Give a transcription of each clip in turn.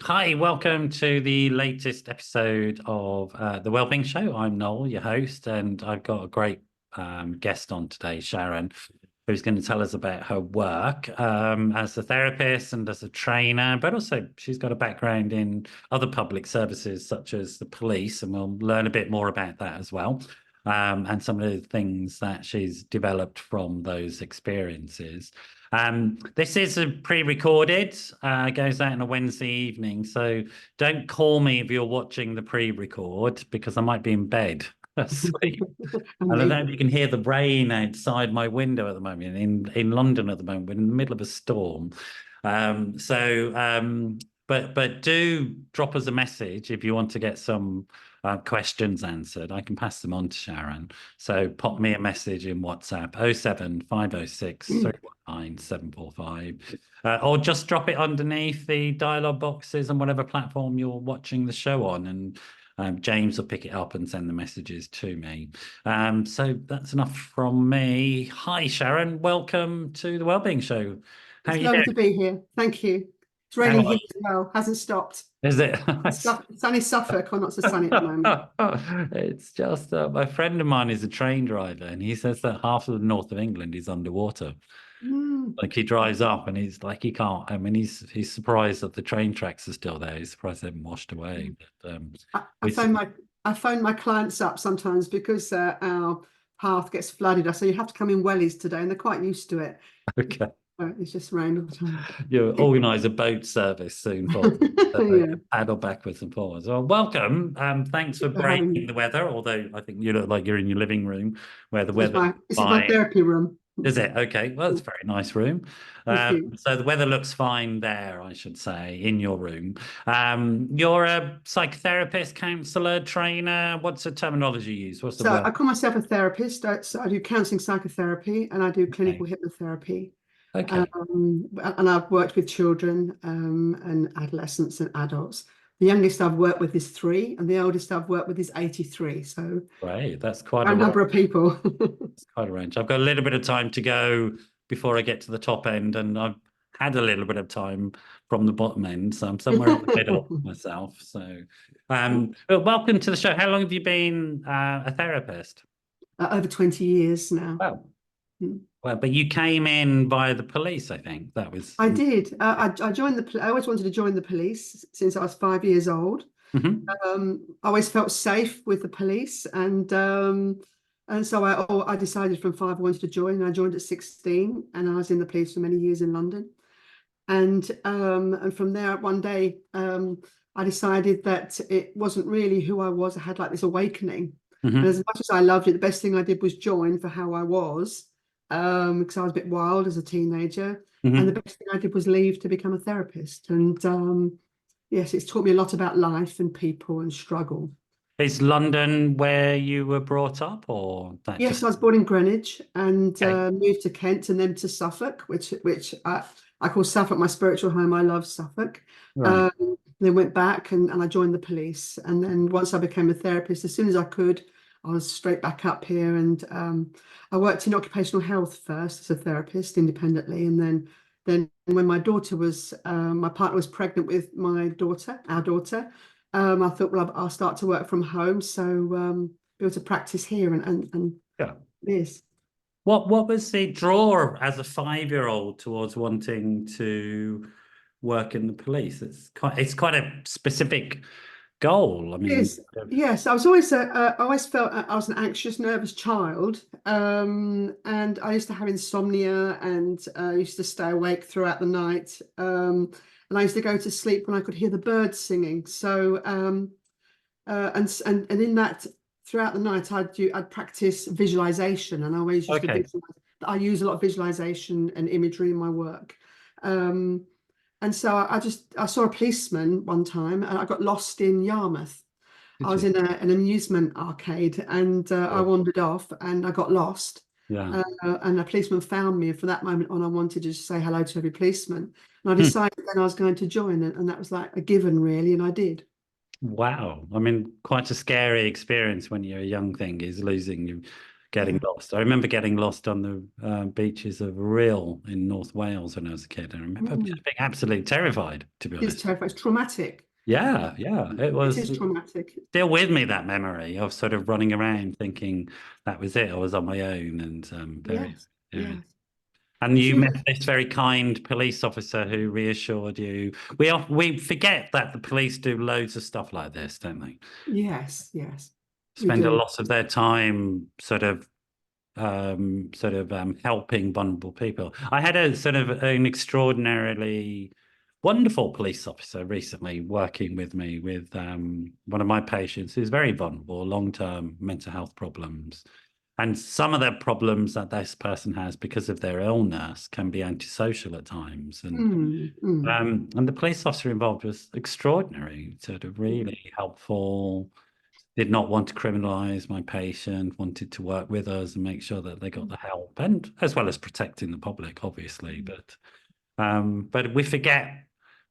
Hi, welcome to the latest episode of the Wellbeing Show. I'm Noel, your host, and I've got a great guest on today, Sharon, who's going to tell us about her work as a therapist and as a trainer, but also she's got a background in other public services such as the police, and we'll learn a bit more about that as well. And some of the things that she's developed from those experiences. This is a pre-recorded, goes out on a Wednesday evening, so don't call me if you're watching the pre-record because I might be in bed asleep. And I don't know if you can hear the rain outside my window at the moment. In London at the moment, we're in the middle of a storm. But do drop us a message if you want to get some questions answered. I can pass them on to Sharon. So pop me a message in WhatsApp 07506 319 745, or just drop it underneath the dialogue boxes on whatever platform you're watching the show on, and James will pick it up and send the messages to me. So that's enough from me. Hi, Sharon. Welcome to the Wellbeing Show. How are It's you lovely doing? to be here. Thank you. It's How raining are here as well. Hasn't stopped. Is it? Sunny Suffolk, or not so sunny at the moment. It's just my friend of mine is a train driver, and he says that half of the north of England is underwater. Mm. Like he drives up, and he's like, he can't. I mean, he's surprised that the train tracks are still there. He's surprised they haven't washed away. But I phone my clients up sometimes because our path gets flooded. I say you have to come in wellies today, and they're quite used to it. okay. It's just rain all the time. You'll organise a boat service soon for them, so they Yeah, can paddle backwards and forwards. Well, welcome. Thanks for for having breaking me. the weather. Although I think you look like you're in your living room where the weather This is my fine. therapy room. Is it? Okay. Well, it's a very nice room. Thank you. So the weather looks fine there, I should say, in your room. You're a psychotherapist, counsellor, trainer. What's the terminology you use? What's the So word? I call myself a therapist. So I do counselling psychotherapy and I do Okay. clinical hypnotherapy. Okay. And I've worked with children and adolescents and adults. The youngest I've worked with is 3, and the oldest I've worked with is 83. So Great. That's quite a a range. number of people. It's quite a range. I've got a little bit of time to go before I get to the top end, and I've had a little bit of time from the bottom end, so I'm somewhere in the middle myself. So, but welcome to the show. How long have you been a therapist? Over 20 years now. Well, Mm. well, but you came in via the police, I think. That was. I did. I joined I always wanted to join the police since I was 5 years old. Mhm. I always felt safe with the police, and so I decided from 5 I wanted to join. And I joined at 16, and I was in the police for many years in London. And from there, one day, I decided that it wasn't really who I was. I had like this awakening, and as Mhm. much as I loved it, the best thing I did was join for how I was, because I was a bit wild as a teenager. And the Mhm. best thing I did was leave to become a therapist. And yes, it's taught me a lot about life and people and struggle. Is London where you were brought up, or that Yes, just I was born in Greenwich and okay? moved to Kent and then to Suffolk, which I call Suffolk my spiritual home. I love Suffolk. Right. Then went back and I joined the police. And then once I became a therapist, as soon as I could, I was straight back up here. And I worked in occupational health first as a therapist independently. And then when my partner was pregnant with my daughter, our daughter, I thought, well, I'll start to work from home. So be able to practice here and Yeah. this. What was the draw as a 5-year-old towards wanting to work in the police? It's quite a specific goal. I mean, Yes, yes. I always felt I was an anxious, nervous child, and I used to have insomnia, and used to stay awake throughout the night. And I used to go to sleep when I could hear the birds singing. So, and in that throughout the night, I'd practice visualization, and I always used to okay. visualize. I use a lot of visualization and imagery in my work. Um, and so I saw a policeman one time, and I got lost in Yarmouth. I Did was you? in an amusement arcade, and I Oh, wandered off and I got lost. yeah. And a policeman found me. And from that moment on, I wanted to just say hello to every policeman. And I Hmm. decided then I was going to join, and that was like a given, really. And I did. Wow. I mean, quite a scary experience when you're a young thing is losing you getting lost. I remember getting lost on the beaches of Rhyl in North Wales when I was a kid. And I remember being absolutely terrified, to be It's honest. terrifying. It's traumatic. Yeah, yeah. It It was is traumatic. still with me, that memory of sort of running around thinking that was it. I was on my own and very, Yes, yeah. yes. And you So met this very kind police officer who reassured you. We forget that the police do loads of stuff like this, don't they? yes, yes, we Spend a do. lot of their time helping vulnerable people. I had a sort of an extraordinarily wonderful police officer recently working with me with one of my patients who's very vulnerable, long-term mental health problems. And some of the problems that this person has because of their illness can be antisocial at times. And the police officer involved was extraordinary, sort of really helpful, did not want to criminalize my patient, wanted to work with us and make sure that they got the help, and as well as protecting the public, obviously. But we forget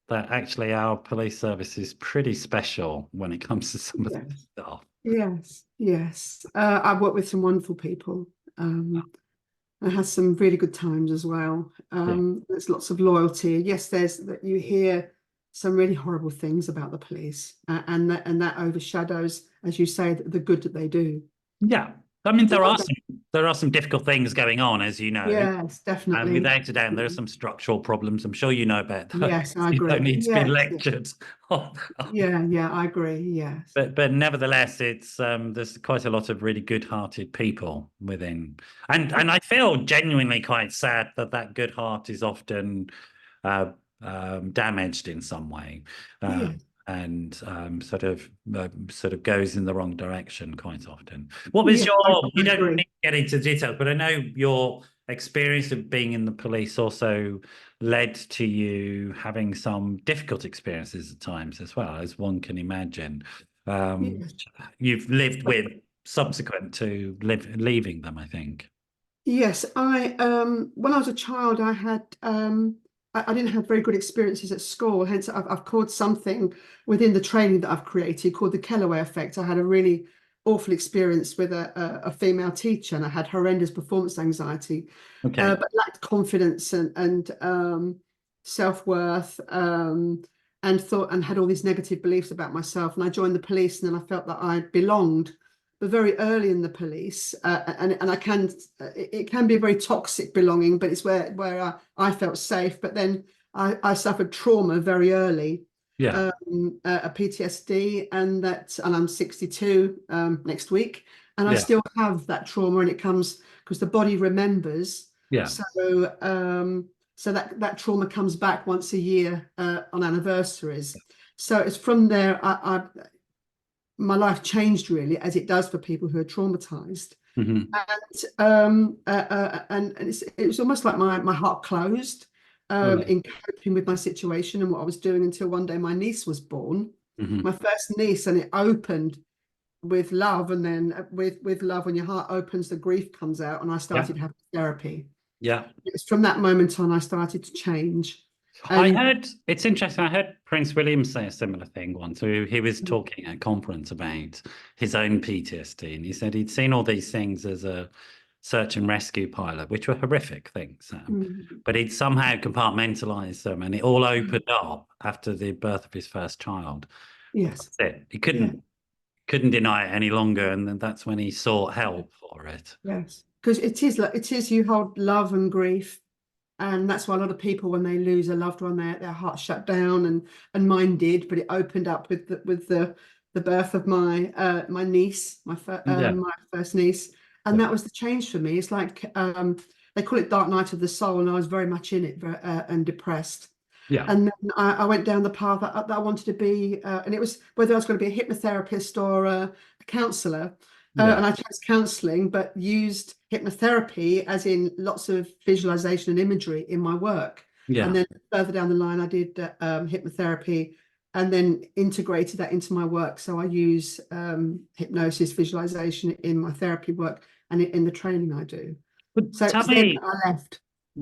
that actually our police service is pretty special when it comes to some of the Yes, stuff. yes, yes. I've worked with some wonderful people. I had some really good times as well. Yeah. There's lots of loyalty. Yes, there's that you hear some really horrible things about the police, and that overshadows, as you say, the good that they do. Yeah. I mean, And there are some difficult things going on, as you know. yes, And definitely. without a doubt, there are some structural problems. I'm sure you know about those. Yes, I You don't agree. need to be Yes, yes. lectured on that. Yeah, yeah, I agree. Yes. But nevertheless, it's there's quite a lot of really good-hearted people within, and I feel genuinely quite sad that that good heart is often uh, damaged in some way, uh, Yes. and sort of goes in the wrong direction quite often. What was Yes, your? You I don't need agree. to get into details, but I know your experience of being in the police also led to you having some difficult experiences at times as well, as one can imagine. Yes. You've lived with subsequent to leaving them, I think. Yes, I when I was a child, I had I didn't have very good experiences at school. Hence, I've called something within the training that I've created called the Kellaway effect. I had a really awful experience with a female teacher, and I had horrendous performance anxiety, Okay. but lacked confidence and self-worth, and thought and had all these negative beliefs about myself. And I joined the police, and then I felt that I belonged, but very early in the police, and I can it can be a very toxic belonging, but it's where I felt safe. But then I suffered trauma very early, Yeah. a PTSD, and I'm 62 next week, and I Yeah. still have that trauma, and it comes because the body remembers. Yeah. So that trauma comes back once a year on anniversaries. So it's from there my life changed really, as it does for people who are traumatized. Hmm. And it was almost like my heart closed Right. in coping with my situation and what I was doing, until one day my niece was born, Hmm. my first niece, and it opened with love. And then with love, when your heart opens, the grief comes out, and I Yeah. started having therapy. Yeah. It's from that moment on I started to change. I And heard it's interesting. I heard Prince William say a similar thing once. So he was talking at a conference about his own PTSD, and he said he'd seen all these things as a search and rescue pilot, which were horrific things, mm, but he'd somehow compartmentalized them, and it all opened up after the birth of his first child. yes, That's it. He yeah, couldn't deny it any longer, and then that's when he sought help for it. yes, because it is you hold love and grief. And that's why a lot of people, when they lose a loved one, their heart shut down, and mine did, but it opened up with the birth of my niece, Yeah. my first niece, and Yeah. that was the change for me. It's like they call it dark night of the soul, and I was very much in it, and depressed. Yeah. And then I went down the path that I wanted to be, and it was whether I was going to be a hypnotherapist or a counsellor. Yeah. And I chose counselling, but used hypnotherapy, as in lots of visualization and imagery in my work. And Yeah. then further down the line, I did hypnotherapy, and then integrated that into my work. So I use hypnosis, visualization in my therapy work, and in the training I do. But So it tell was then me, that I left.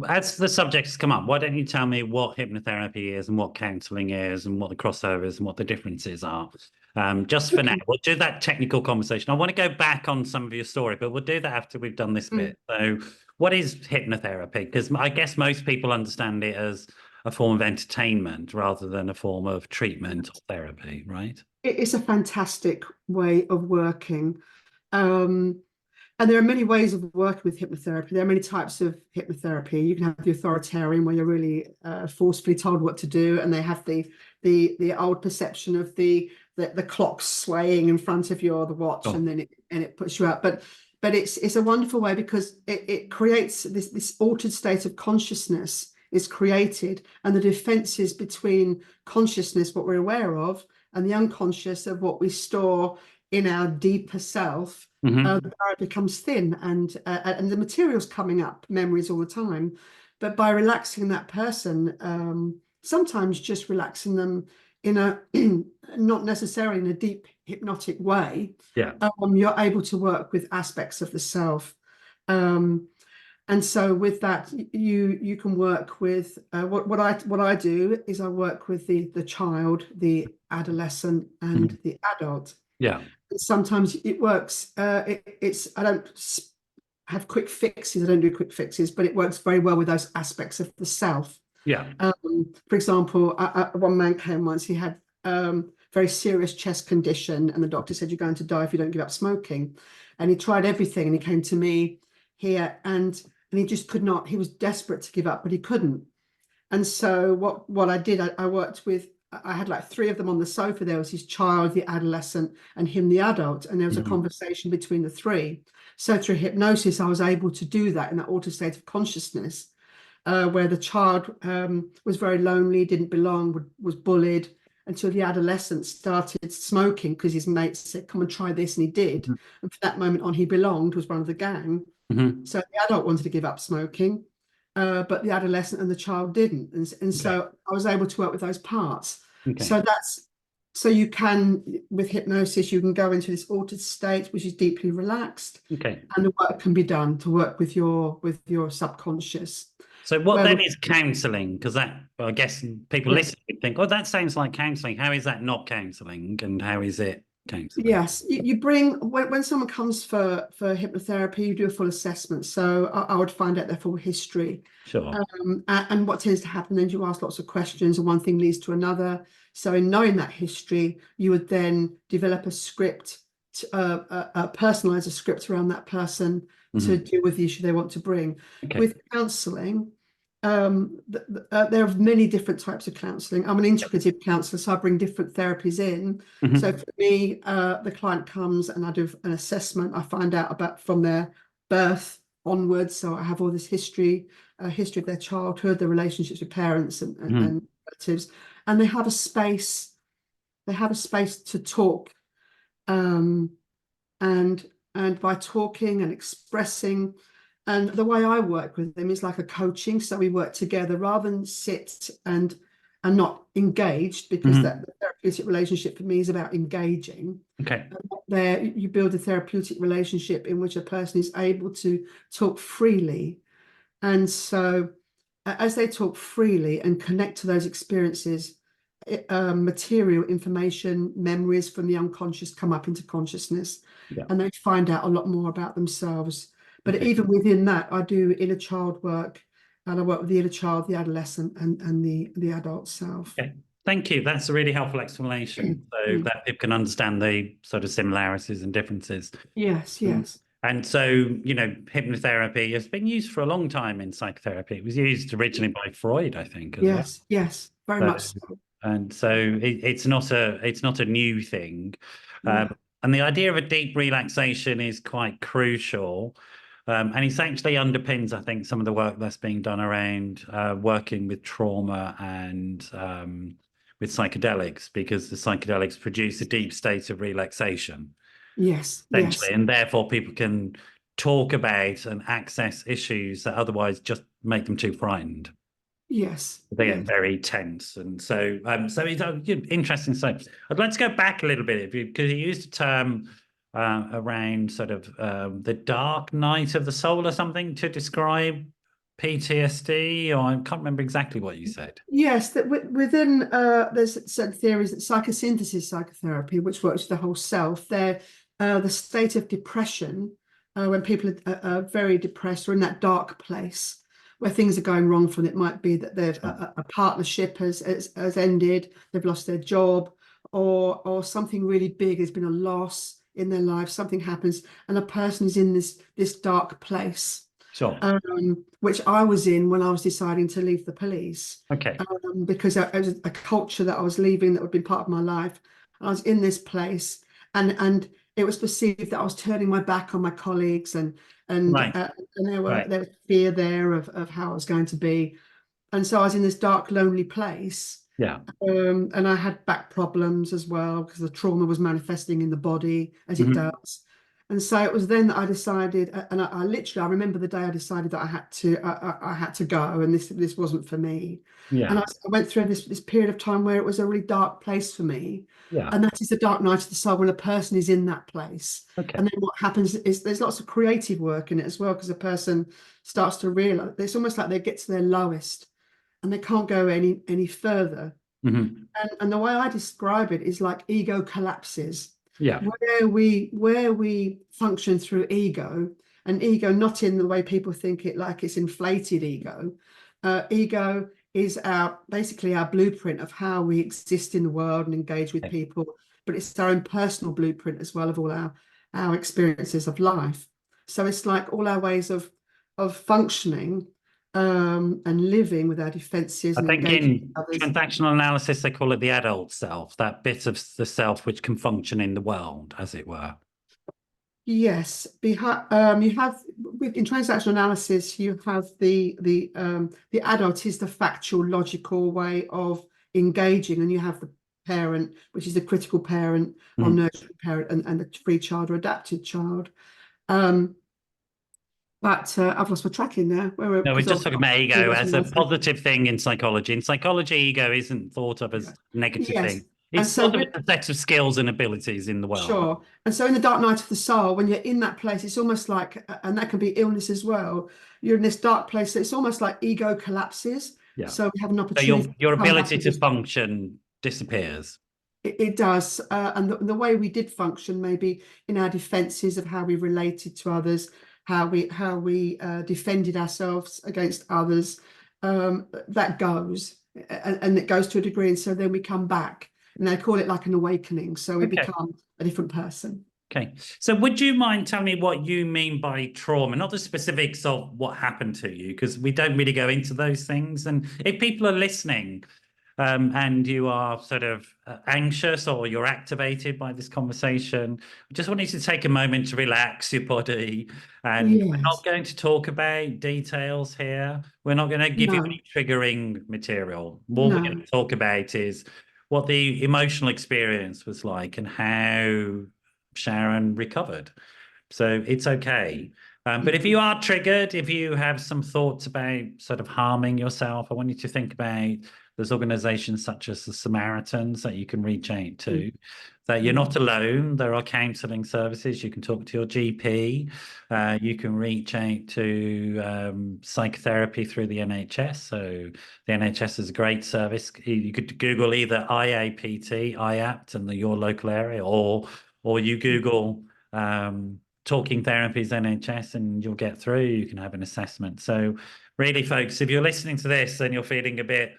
as the subjects come up, why don't you tell me what hypnotherapy is and what counselling is and what the crossovers and what the differences are? Just for now, Okay. we'll do that technical conversation. I want to go back on some of your story, but we'll do that after we've done this Mm. bit. So, what is hypnotherapy? Because I guess most people understand it as a form of entertainment rather than a form of treatment or therapy, right? It is a fantastic way of working. Um, And there are many ways of working with hypnotherapy. There are many types of hypnotherapy. You can have the authoritarian, where you're really forcefully told what to do, and they have the old perception of the clock swaying in front of you or the watch, Oh. and then it puts you out. But it's a wonderful way because it creates this altered state of consciousness is created, and the defenses between consciousness, what we're aware of, and the unconscious of what we store in our deeper self, Mm-hmm. the barrier becomes thin, and the material's coming up, memories all the time. But by relaxing that person, sometimes just relaxing them in a not necessarily in a deep hypnotic way, Yeah. you're able to work with aspects of the self. Um, and so with that, you can work with what I do is I work with the child, the adolescent, Mm-hmm. and the adult. Yeah. Sometimes it works. It's I don't have quick fixes. I don't do quick fixes, but it works very well with those aspects of the self. Yeah. For example, one man came once. He had very serious chest condition, and the doctor said, "You're going to die if you don't give up smoking." And he tried everything, and he came to me here, and he just could not. He was desperate to give up, but he couldn't. And so what I did, I worked with, I had like three of them on the sofa. There was his child, the adolescent, and him, the adult. And there was a Mm-hmm. conversation between the three. So through hypnosis, I was able to do that in that altered state of consciousness, where the child was very lonely, didn't belong, was bullied, until the adolescent started smoking because his mates said, "Come and try this," and he did. And from that moment on, he belonged, was one of the gang. Mm-hmm. So the adult wanted to give up smoking, but the adolescent and the child didn't. And Okay. so I was able to work with those parts. Okay. So so you can, with hypnosis, you can go into this altered state, which is deeply relaxed, Okay. and the work can be done to work with your subconscious. So what Where then is counselling? Because that, well, I guess people yes, listening would think, oh, that sounds like counselling. How is that not counselling? And how is it counselling? yes, you bring when someone comes for hypnotherapy, you do a full assessment. So I would find out their full history. Sure. And what tends to happen then, you ask lots of questions, and one thing leads to another. So in knowing that history, you would then develop a script, personalize a script around that person to Mm-hmm. deal with the issue they want to bring. Okay. With counselling, there are many different types of counselling. I'm an integrative counsellor, so I bring different therapies in. So Mm-hmm. for me, the client comes and I do an assessment. I find out about from their birth onwards. So I have all this history of their childhood, their relationships with parents Mm-hmm. and relatives, and they have a space. They have a space to talk, um, and by talking and expressing. And the way I work with them is like a coaching. So we work together rather than sit and not engaged, because Mm-hmm. that the therapeutic relationship for me is about engaging. Okay. There, you build a therapeutic relationship in which a person is able to talk freely. And so, as they talk freely and connect to those experiences, material information, memories from the unconscious come up into consciousness, Yeah. and they find out a lot more about themselves. But Okay. even within that, I do inner child work, and I work with the inner child, the adolescent, and the adult self. Okay. Thank you. That's a really helpful explanation so that people can understand the sort of similarities and differences. Yes, Mm. yes, And so, you know, hypnotherapy has been used for a long time in psychotherapy. It was used originally by Freud, I think, as well. yes, yes, very So, much so. and so it's not a new thing. Um, Yeah. and the idea of a deep relaxation is quite crucial. And it's actually underpins, I think, some of the work that's being done around working with trauma and with psychedelics, because the psychedelics produce a deep state of relaxation, Yes, essentially, yes, and therefore people can talk about and access issues that otherwise just make them too frightened. yes, They get yes. very tense, and so it's interesting. So I'd like to go back a little bit because you used a term around sort of the dark night of the soul or something to describe PTSD, or I can't remember exactly what you said. Yes, that within there's certain theories that psychosynthesis psychotherapy, which works with the whole self, the state of depression, when people are very depressed or in that dark place where things are going wrong for them. It might be that they've Sure. a partnership has ended, they've lost their job, or something really big. There's been a loss in their life, something happens, and a person is in this dark place, Sure. which I was in when I was deciding to leave the police, Okay. because it was a culture that I was leaving that had been part of my life. I was in this place, and it was perceived that I was turning my back on my colleagues, Right. and Right. there was fear there of how I was going to be, and so I was in this dark, lonely place. Yeah. And I had back problems as well because the trauma was manifesting in the body as it Mhm. does. And so it was then that I decided, and I literally, I remember the day I decided that I had to go, and this wasn't for me. And Yeah. I went through this period of time where it was a really dark place for me, Yeah. and that is the dark night of the soul when a person is in that place. Okay. And then what happens is there's lots of creative work in it as well, because a person starts to realize it's almost like they get to their lowest and they can't go any further. Hmm. And the way I describe it is like ego collapses, Yeah. where we function through ego, and ego not in the way people think it, like it's inflated ego. Ego is basically our blueprint of how we exist in the world and engage with Okay. people, but it's our own personal blueprint as well of all our experiences of life. So it's like all our ways of functioning, and living with our defenses I and think engaging with in others. transactional analysis, they call it the adult self, that bit of the self which can function in the world, as it were. Yes, you have in transactional analysis, you have the adult is the factual, logical way of engaging, and you have the parent, which is the critical parent or Mhm. nurturing parent, and the free child or adapted child. Um, but I've lost my tracking now. Where No, we're because I just was talking about ego transactional as a analysis. positive thing in psychology. In psychology, ego isn't thought of as Yeah. a negative Yes, thing. and It's so thought of with as a set of skills and abilities in the world. Sure. And so in the dark night of the soul, when you're in that place, it's almost like, and that can be illness as well. You're in this dark place. So it's almost like ego collapses. Yeah. So we have an So opportunity to your come back ability and to just, function disappears. it does. And the way we did function, maybe in our defenses of how we related to others, how we defended ourselves against others, that goes, and it goes to a degree. And so then we come back, and they call it like an awakening. So we Okay. become a different person. Okay. So would you mind telling me what you mean by trauma, not the specifics of what happened to you, because we don't really go into those things. And if people are listening, and you are sort of anxious or you're activated by this conversation, I just want you to take a moment to relax your body. And we're not Yes. going to talk about details here. We're not going to give you No, any triggering material. What we're going no. to talk about is what the emotional experience was like and how Sharon recovered. So it's okay. But if Yeah. you are triggered, if you have some thoughts about sort of harming yourself, I want you to think about there's organizations such as the Samaritans that you can reach out Mm, to, that you're mm, not alone. There are counseling services. You can talk to your GP. You can reach out to psychotherapy through the NHS. So the NHS is a great service. You could Google either IAPT, IAPT in your local area, or you mm. Google talking therapies NHS and you'll get through. You can have an assessment. So really, folks, if you're listening to this and you're feeling a bit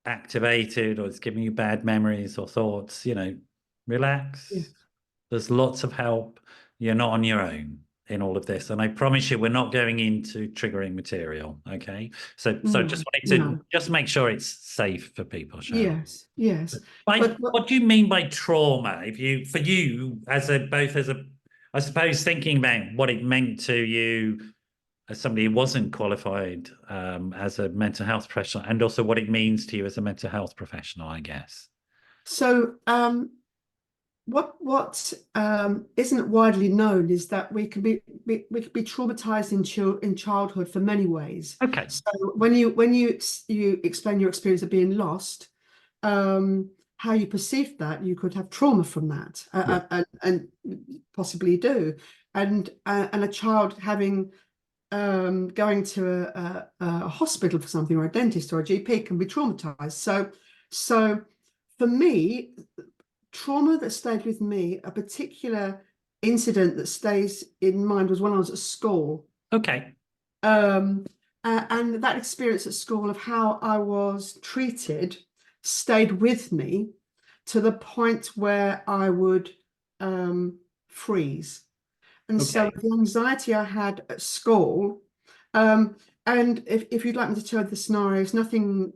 activated or it's giving you bad memories or thoughts, Yeah. relax. There's lots of help. You're not on your own in all of this. And I promise you, we're not going into triggering material. Okay. So just No, wanted to no. just make sure it's safe for people, Sharon. Yes, yes. By But what do you mean by trauma? For you I suppose thinking about what it meant to you as somebody who wasn't qualified as a mental health professional, and also what it means to you as a mental health professional, I guess. so what isn't widely known is that we can be traumatized in childhood for many ways. Okay. So when you explain your experience of being lost, how you perceive that, you could have trauma from that, Yeah. and possibly do, and a child having going to a hospital for something, or a dentist or a GP, can be traumatized. So for me, trauma that stayed with me, a particular incident that stays in mind, was when I was at school. Okay. And that experience at school of how I was treated stayed with me to the point where I would freeze. And so Okay. the anxiety I had at school, and if you'd like me to tell the scenarios, nothing,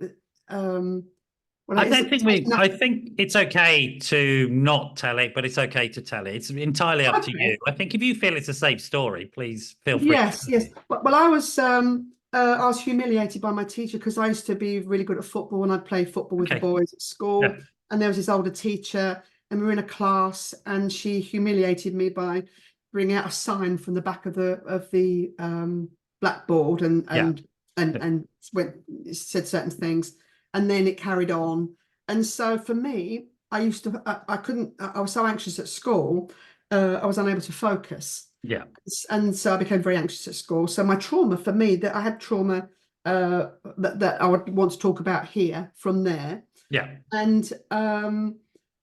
well, I don't think I think it's okay to not tell it, but it's okay to tell it. It's entirely up to you. okay. I think if you feel it's a safe story, please feel free to Yes, tell yes. it. Well, I was humiliated by my teacher because I used to be really good at football, and I'd play football with the Okay. boys at school. Yeah. And there was this older teacher, and we were in a class, and she humiliated me by bringing out a sign from the back of the blackboard, and Yeah. and and Yeah. and went said certain things, and then it carried on. And so for me, I couldn't. I was so anxious at school, I was unable to focus. Yeah. And so I became very anxious at school. So my trauma, for me, that I had trauma that I would want to talk about here from there. Yeah. And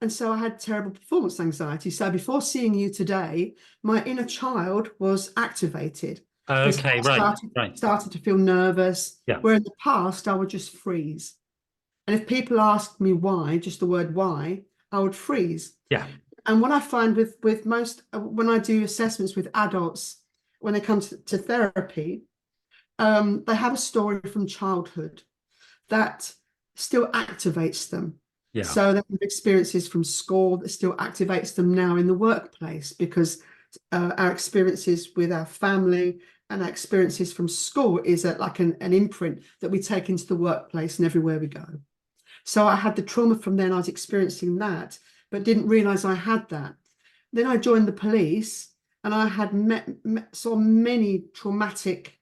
so I had terrible performance anxiety. So before seeing you today, my inner child was activated. And so Okay. I Right. Right. started to feel nervous, Yeah. where in the past I would just freeze. And if people asked me why, just the word why, I would freeze. Yeah. And what I find with most, when I do assessments with adults, when they come to therapy, they have a story from childhood that still activates them. Yeah. So they have experiences from school that still activates them now in the workplace, because our experiences with our family and our experiences from school is like an imprint that we take into the workplace and everywhere we go. So I had the trauma from then, I was experiencing that, but didn't realize I had that. Then I joined the police, and I had saw many traumatic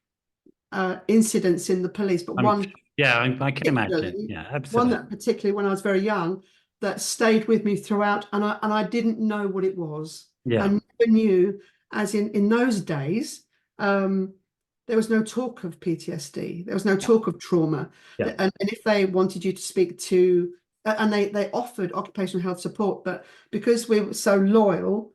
incidents in the police, but I can imagine. Yeah, one absolutely. that particularly when I was very young, that stayed with me throughout, and I didn't know what it was. I Yeah. never knew, as in those days, there was no talk of PTSD. There was no talk of trauma. Yeah. And if they wanted you to speak to, and they offered occupational health support, but because we were so loyal,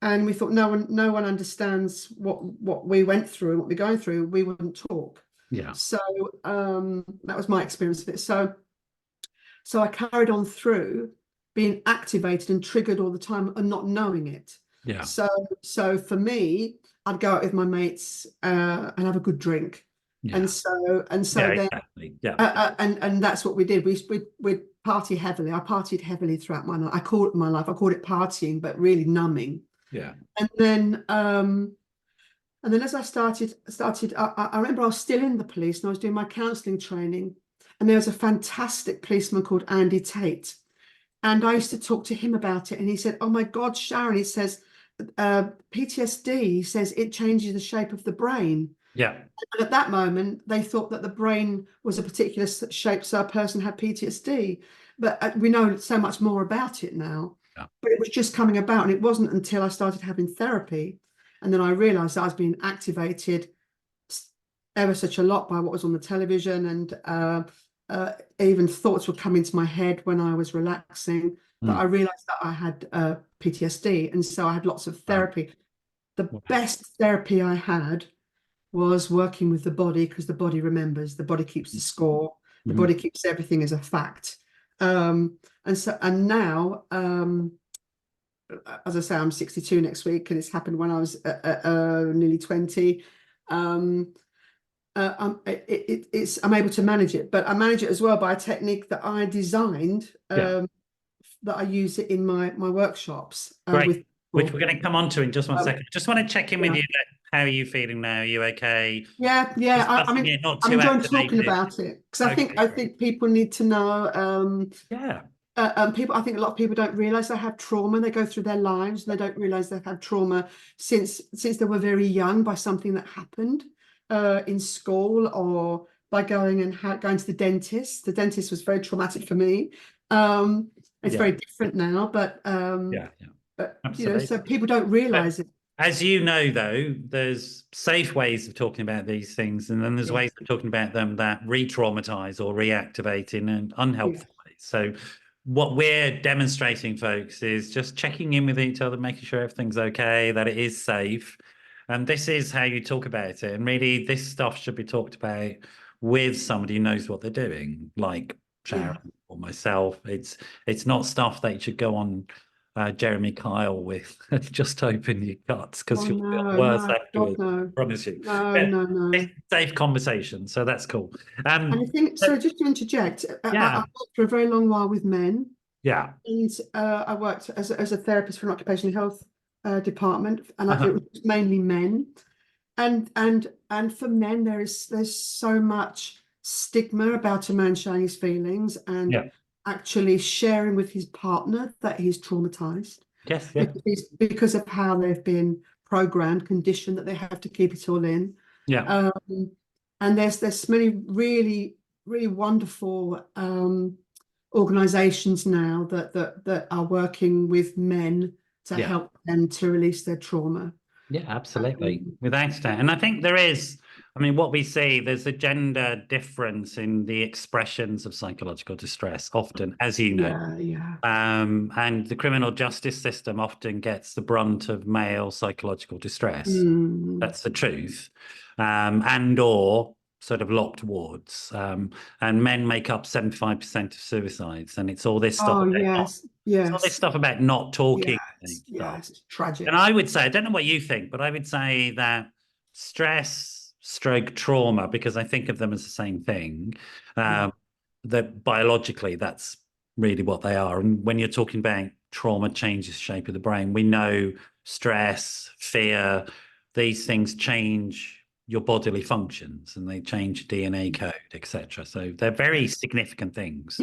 and we thought no one understands what we went through and what we're going through, we wouldn't talk. Yeah. So that was my experience of it. So I carried on through being activated and triggered all the time and not knowing it. Yeah. So for me, I'd go out with my mates and have a good drink. Yeah. And so Yeah, then exactly. Yeah. and that's what we did. We'd party heavily. I partied heavily throughout my life. I called it partying, but really numbing. Yeah. And then as I started, I remember I was still in the police and I was doing my counselling training, and there was a fantastic policeman called Andy Tate, and I used to talk to him about it, and he said, "Oh my God, Sharon," he says, "PTSD," he says, "it changes the shape of the brain." Yeah. And at that moment, they thought that the brain was a particular shape, so a person had PTSD. But we know so much more about it now. Yeah. But it was just coming about, and it wasn't until I started having therapy, and then I realised that I was being activated ever such a lot by what was on the television, and even thoughts would come into my head when I was relaxing, that I realised that I had PTSD, and so I had lots of therapy. The Wow. best therapy I had was working with the body, because the body remembers, the body keeps the score, the body keeps everything as a fact. And now, as I say, I'm 62 next week, and it's happened when I was nearly 20. I'm able to manage it, but I manage it as well by a technique that I designed, that I use it in my workshops. Great. With Which we're going to come on to in just one second. Just want to check in with yeah. you. How are you feeling now? Are you okay? Yeah. Discussing it, not I'm too enjoying talking activated. about it, because Okay. I think people need to know. Yeah. I think a lot of people don't realize they have trauma. They go through their lives and they don't realize they've had trauma since they were very young, by something that happened in school, or by going to the dentist. The dentist was very traumatic for me. It's very different now, but Yeah. so Absolutely. people don't realize it. As you know, though, there's safe ways of talking about these things, and then there's Yes. ways of talking about them that re-traumatize or reactivate in an Yes. unhelpful way. So what we're demonstrating, folks, is just checking in with each other, making sure everything's okay, that it is safe. And this is how you talk about it. And really, this stuff should be talked about with somebody who knows what they're doing, like Yeah. Sharon or myself. It's not stuff that you should go on Jeremy Kyle with just open your guts because Oh you'll feel no, worse no, God afterwards. I no. promise you. No, But no, it's no. a safe conversation, so that's cool. And I think, But so just to interject, I yeah, worked for a very long while with men, yeah, and I worked as a therapist for an occupational health department, and it uh-huh, was mainly men. And for men, there's so much stigma about a man sharing his feelings and yeah, actually sharing with his partner that he's traumatized yes, yeah, because of how they've been programmed, conditioned that they have to keep it all in. yeah, Um, and there's many really wonderful organizations now that are working with men to yeah. help them to release their trauma. Yeah, absolutely. Um, Without doubt. And I think there is, I mean, what we see, there's a gender difference in the expressions of psychological distress, often, as you know. yeah, yeah. And the criminal justice system often gets the brunt of male psychological distress. Mm. That's the truth. And or sort of locked wards. And men make up 75% of suicides. And it's all this stuff Oh, about yes, it's all this yes, stuff about not talking and yes, stuff. yes. It's And tragic. I would say, I don't know what you think, but I would say that stress, stroke, trauma, because I think of them as the same thing, Yeah. um, that biologically that's really what they are. And when you're talking about trauma changes the shape of the brain, we know stress, fear, these things change your bodily functions and they change DNA code, etc. So they're very significant things.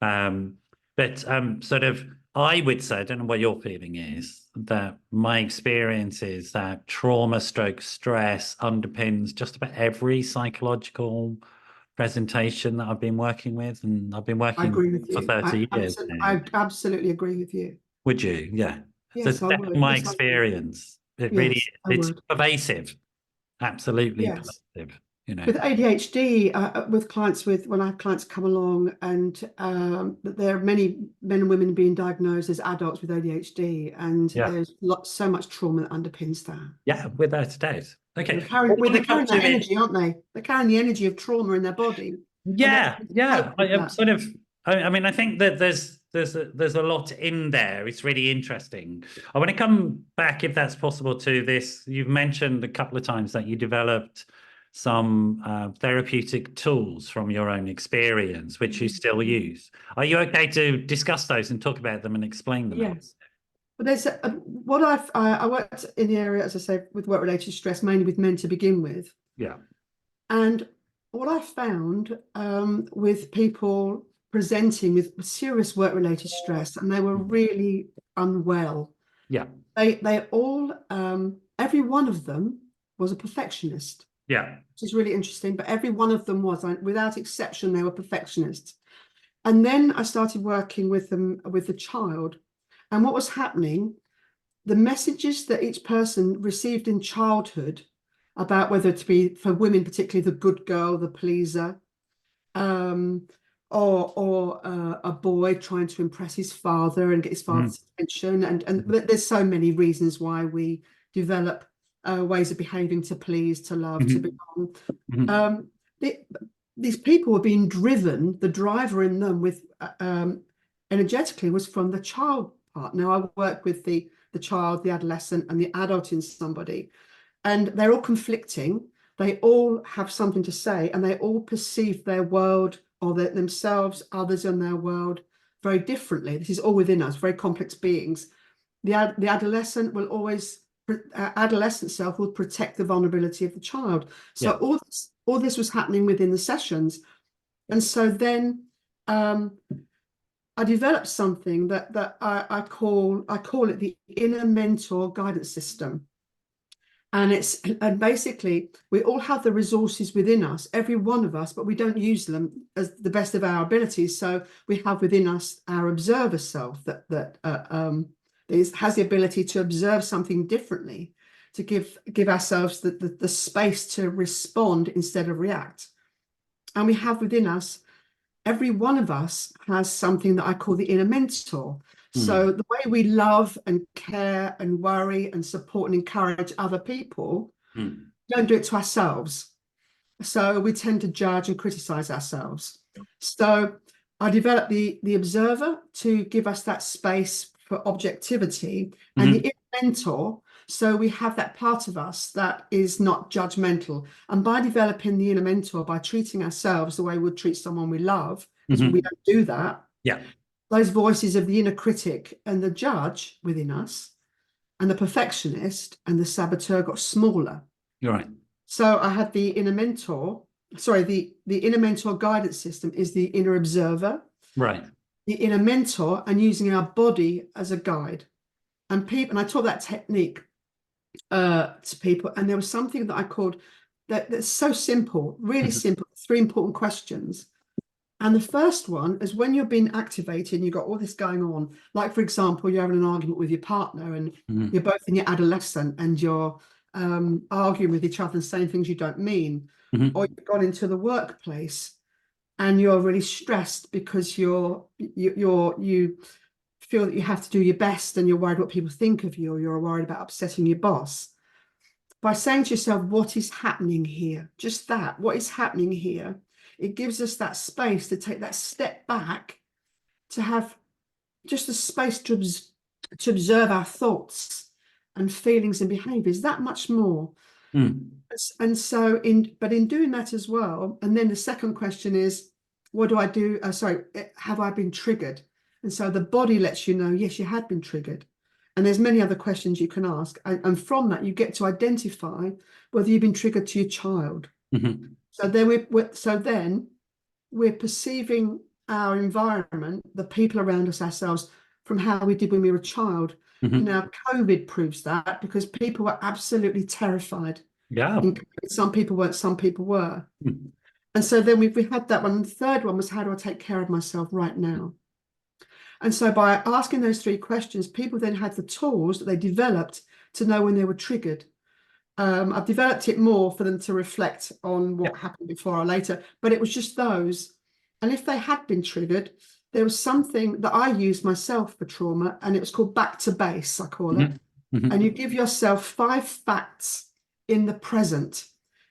Um, but sort of, I would say, I don't know what your feeling is, that my experience is that trauma stroke stress underpins just about every psychological presentation that I've been working with, and I've been I working agree with for you. 30 years now. I absolutely agree with you. Would you? Yeah. So it's Yes, I definitely would. my Yes, I would. experience. It really Yes, is. I It's would. pervasive, absolutely Yes. pervasive, you know. With ADHD, with clients when I have clients come along, and there are many men and women being diagnosed as adults with ADHD, and Yeah. so much trauma that underpins that. Yeah, without a doubt. Okay. What we They're want to come carrying that to is energy, aren't they? They're carrying the energy of trauma in their body, and they're yeah, trying to yeah. cope with I'm that. sort of. I mean, I think that there's a lot in there. It's really interesting. I want to come back, if that's possible, to this. You've mentioned a couple of times that you developed some therapeutic tools from your own experience, which you still use. Are you okay to discuss those and talk about them and explain them? Yes. But there's what I worked in the area, as I say, with work-related stress, mainly with men to begin with. Yeah, And what I found with people presenting with serious work-related stress, and they were really unwell. yeah, They all, every one of them was a perfectionist, yeah, which is really interesting. But every one of them was, without exception, they were perfectionists. And then I started working with them with the child, and what was happening, the messages that each person received in childhood about whether to be, for women particularly, the good girl, the pleaser, um, or a boy trying to impress his father and get his mhm, father's attention, and there's so many reasons why we develop ways of behaving to please, to love, to mhm, belong. mhm, Um, the, these people were being driven. The driver in them, with energetically, was from the child part. Now I work with the child, the adolescent, and the adult in somebody, and they're all conflicting. They all have something to say, and they all perceive their world, or themselves, others in their world, very differently. This is all within us, very complex beings. The adolescent will always, adolescent self will protect the vulnerability of the child. So yeah, all this was happening within the sessions, and so then I developed something that I call it the inner mentor guidance system. And basically we all have the resources within us, every one of us, but we don't use them as the best of our abilities. So we have within us our observer self that has the ability to observe something differently. to give ourselves the space to respond instead of react. And we have within us, every one of us has something that I call the inner mentor. So the way we love and care and worry and support and encourage other people, don't do it to ourselves. So we tend to judge and criticize ourselves. So I developed the observer to give us that space for objectivity, and the inner mentor. So we have that part of us that is not judgmental. And by developing the inner mentor, by treating ourselves the way we'd treat someone we love, because we don't do that. Yeah. Those voices of the inner critic and the judge within us and the perfectionist and the saboteur got smaller. You're right. So I had the inner mentor. Sorry, the inner mentor guidance system is the inner observer. Right. The inner mentor, and using our body as a guide. And I taught that technique to people, and there was something that I called that's so simple, really simple, 3 important questions. And the first one is when you're being activated and you've got all this going on, like, for example, you're having an argument with your partner and you're both in your adolescent and you're arguing with each other and saying things you don't mean, or you've gone into the workplace and you're really stressed because you feel that you have to do your best and you're worried what people think of you, or you're worried about upsetting your boss. By saying to yourself, what is happening here? Just that, what is happening here? It gives us that space to take that step back, to have just a space to observe our thoughts and feelings and behaviors, that much more. And so in doing that as well, and then the second question is, what do I do? Have I been triggered? And so the body lets you know, yes, you had been triggered. And there's many other questions you can ask. And from that, you get to identify whether you've been triggered to your child. So then we're perceiving our environment, the people around us, ourselves, from how we did when we were a child. Now, COVID proves that, because people were absolutely terrified. Yeah. Some people weren't, some people were. And so then we had that one. And the third one was, how do I take care of myself right now? And so by asking those 3 questions, people then had the tools that they developed to know when they were triggered. I've developed it more for them to reflect on what happened before or later, but it was just those. And if they had been triggered, there was something that I used myself for trauma, and it was called back to base, I call it. And you give yourself 5 facts in the present.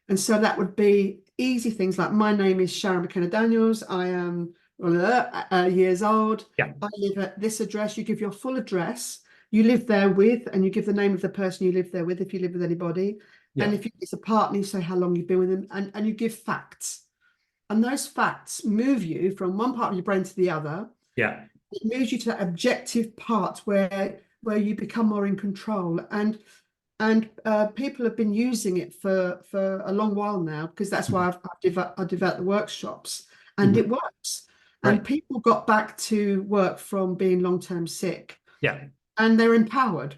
And so that would be easy things like, my name is Sharon McKenna-Daniels. I am years old. I live at this address. You give your full address. You live there with, and you give the name of the person you live there with, if you live with anybody. And if it's a partner, you say how long you've been with them, and you give facts. And those facts move you from one part of your brain to the other. It moves you to that objective part where you become more in control. And people have been using it for a long while now, because that's why I've developed the workshops, and it works. And people got back to work from being long-term sick. And they're empowered.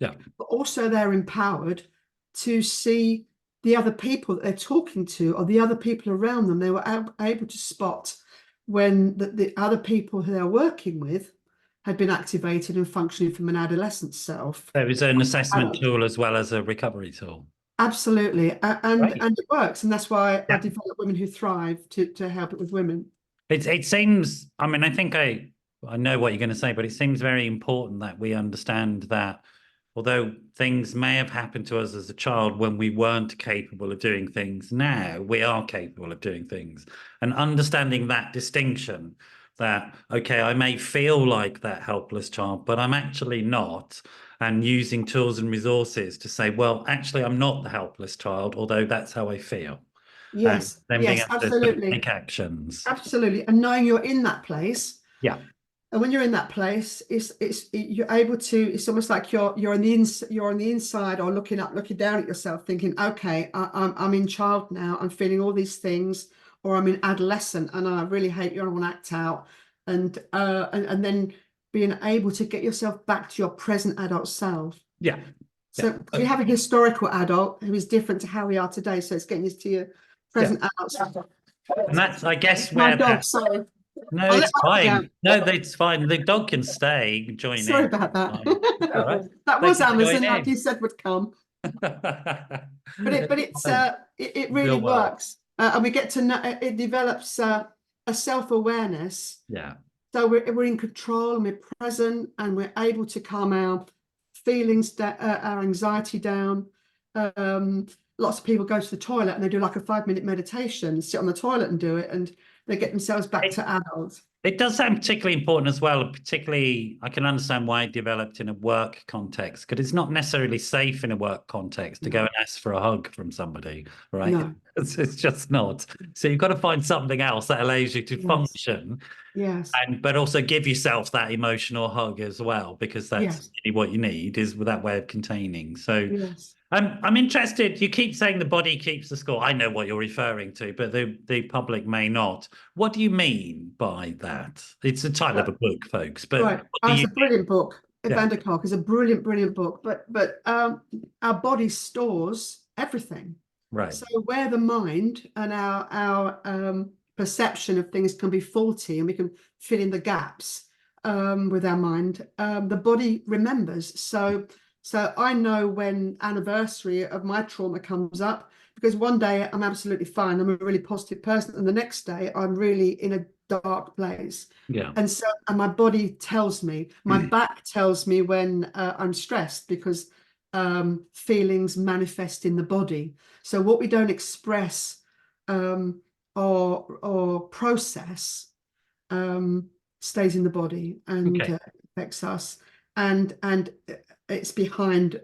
But also they're empowered to see the other people that they're talking to, or the other people around them. They were able to spot when the other people who they're working with had been activated and functioning from an adolescent self. There is an assessment tool as well as a recovery tool. Absolutely. And it works. And that's why I develop Women Who Thrive to help it with women. It seems, I mean, I think I know what you're going to say, but it seems very important that we understand that although things may have happened to us as a child when we weren't capable of doing things, now we are capable of doing things. And understanding that distinction, that, okay, I may feel like that helpless child, but I'm actually not. And using tools and resources to say, well, actually, I'm not the helpless child, although that's how I feel. Yes, and then being able absolutely. to take actions. Absolutely. And knowing you're in that place. And when you're in that place, you're able to. It's almost like you're on the inside, or looking down at yourself, thinking, okay, I'm in child now. I'm feeling all these things, or I'm in adolescent, and I really hate you. I want to act out, and then being able to get yourself back to your present adult self. So we have a historical adult who is different to how we are today. So it's getting us to your present adult self. And that's, I guess, my where dog. Sorry. No, it's fine. No, it's fine. The dog can stay, join in. Sorry about that. All right. That was Amazon, like you said, would come. But it's it really Real world. works, and we get to know it develops a self-awareness. Yeah. So we're in control and we're present and we're able to calm our feelings, our anxiety down. Lots of people go to the toilet and they do like a 5-minute meditation, sit on the toilet and do it, and they get themselves back to adults. It does sound particularly important as well. Particularly, I can understand why it developed in a work context, because it's not necessarily safe in a work context to go and ask for a hug from somebody, right? No. It's just not. So you've got to find something else that allows you to Yes. function, Yes. but also give yourself that emotional hug as well, because that's Yes. really what you need, is that way of containing. So Yes. I'm interested. You keep saying the body keeps the score. I know what you're referring to, but the public may not. What do you mean by that? It's the title of a book, folks. But Right. what do It's you a brilliant book. Yeah. Evander Clark is a brilliant, brilliant book. But our body stores everything. Right. So where the mind and our perception of things can be faulty, and we can fill in the gaps with our mind, the body remembers. So I know when anniversary of my trauma comes up, because one day I'm absolutely fine, I'm a really positive person, and the next day I'm really in a dark place. Yeah. And my body tells me, my back tells me when I'm stressed, because feelings manifest in the body. So what we don't express or process stays in the body and affects us, and it's behind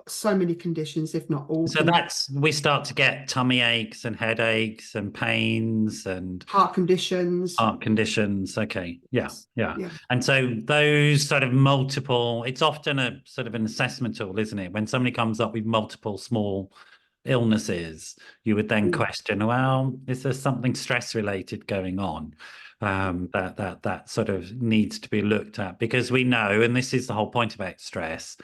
so many conditions, if not all. So we start to get tummy aches and headaches and pains and heart conditions. Okay. Yeah. Yes. Yeah. Yeah. And so those sort of multiple, it's often a sort of an assessment tool, isn't it? When somebody comes up with multiple small illnesses, you would then question, well, is there something stress related going on? That sort of needs to be looked at, because we know, and this is the whole point about stress.